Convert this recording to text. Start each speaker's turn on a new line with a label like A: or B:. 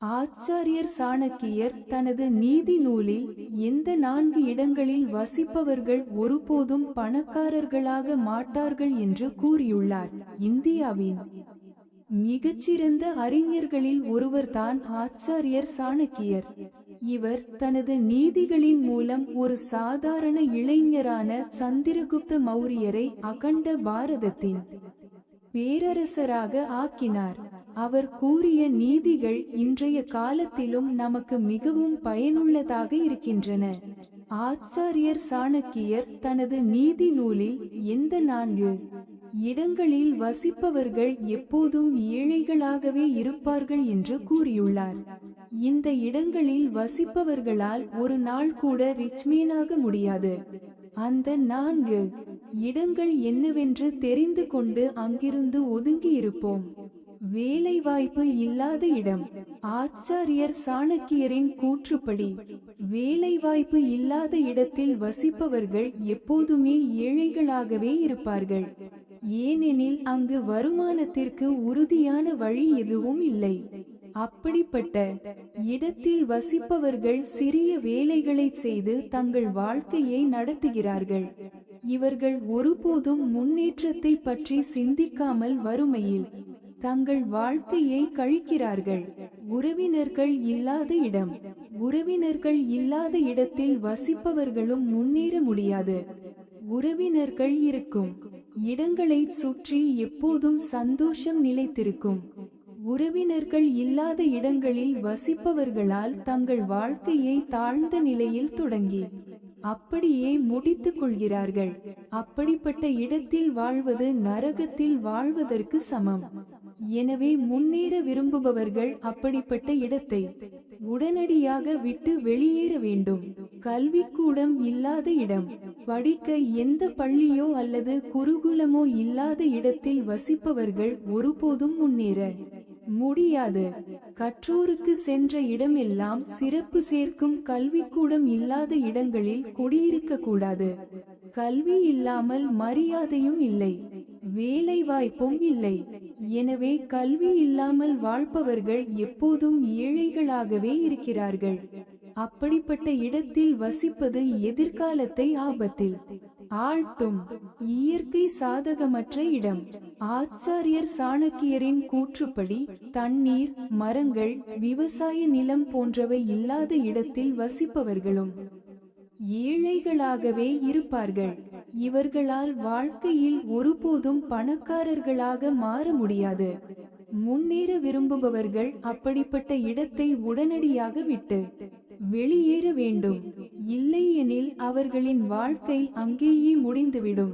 A: ஆச்சாரியர் சாணக்கியர் தனது நீதி நூலில் எந்த 4 இடங்களில் வசிப்பவர்கள் ஒருபோதும் பணக்காரர்களாக மாட்டார்கள் என்று கூறியுள்ளார். இந்தியாவின் மிகச்சிறந்த அறிஞர்களில் ஒருவர்தான் ஆச்சாரியர் சாணக்கியர். இவர் தனது நீதிகளின் மூலம் ஒரு சாதாரண இளைஞரான சந்திரகுப்த மௌரியரை அகண்ட பாரதத்தின் பேரரசராக ஆக்கினார். அவர் கூறிய நீதிகள் இன்றைய காலத்திலும் நமக்கு மிகவும் பயனுள்ளதாக இருக்கின்றன. ஆச்சாரியர் சாணக்கியர் தனது நீதி நூலில் எந்த 4 இடங்களில் வசிப்பவர்கள் எப்போதும் ஏழைகளாகவே இருப்பார்கள் என்று கூறியுள்ளார். இந்த இடங்களில் வசிப்பவர்களால் ஒரு நாள் கூட ரிச்மேனாக முடியாது. அந்த 4 இடங்கள் என்னவென்று தெரிந்து கொண்டு அங்கிருந்து ஒதுங்கி இருப்போம். வேலைவாய்ப்பு இல்லாத இடம். ஆச்சாரியர் சாணக்கியரின் கூற்றுப்படி வேலைவாய்ப்பு இல்லாத இடத்தில் வசிப்பவர்கள் எப்போதுமே ஏழைகளாகவே இருப்பார்கள். ஏனெனில் அங்கு வருமானத்திற்கு உறுதியான வழி எதுவும் இல்லை. அப்படிப்பட்ட இடத்தில் வசிப்பவர்கள் சிறிய வேலைகளை செய்து தங்கள் வாழ்க்கையை நடத்துகிறார்கள். இவர்கள் ஒருபோதும் முன்னேற்றத்தை பற்றி சிந்திக்காமல் வறுமையில் தங்கள் வாழ்க்கையை கழிக்கிறார்கள். உறவினர்கள் இல்லாத இடம். உறவினர்கள் இல்லாத இடத்தில் வசிப்பவர்களும் முன்னேற முடியாது. உறவினர்கள் இருக்கும் இடங்களை சுற்றி எப்போதும் சந்தோஷம் நிலைத்திருக்கும். உறவினர்கள் இல்லாத இடங்களில் வசிப்பவர்களால் தங்கள் வாழ்க்கையை தாழ்ந்த நிலையில் தொடங்கி அப்படியே முடித்துக் கொள்கிறார்கள். அப்படிப்பட்ட இடத்தில் வாழ்வது நரகத்தில் வாழ்வதற்கு சமம். எனவே முன்னேற விரும்புபவர்கள் அப்படிப்பட்ட இடத்தை உடனடியாக விட்டு வெளியேற வேண்டும். கல்விக்கூடம் இல்லாத இடம். படிக்க எந்த பள்ளியோ அல்லது குருகுலமோ இல்லாத இடத்தில் வசிப்பவர்கள் ஒருபோதும் முன்னேற முடியாது. கற்றோருக்கு சென்ற இடமெல்லாம் சிறப்பு சேர்க்கும் கல்விக்கூடம் இல்லாத இடங்களில் குடியிருக்க கூடாது. கல்வி இல்லாமல் மரியாதையும் இல்லை, வேலை வாய்ப்பும் இல்லை. எனவே கல்வி இல்லாமல் வாழ்பவர்கள் எப்போதும் ஏழைகளாகவே இருக்கிறார்கள். அப்படிப்பட்ட இடத்தில் வசிப்பது எதிர்காலத்தை ஆபத்தில் ஆழ்த்தும். இயற்கை சாதகமற்ற இடம். ஆச்சாரியர் சாணக்கியரின் கூற்றுப்படி தண்ணீர், மரங்கள், விவசாய நிலம் போன்றவை இல்லாத இடத்தில் வசிப்பவர்களும் ஏழைகளாகவே இருப்பார்கள். இவர்களால் வாழ்க்கையில் ஒருபோதும் பணக்காரர்களாக மாற முடியாது. முன்னேற விரும்புபவர்கள் அப்படிப்பட்ட இடத்தை உடனடியாக விட்டு வெளியேற வேண்டும். இல்லையெனில் அவர்களின் வாழ்க்கை அங்கேயே முடிந்துவிடும்.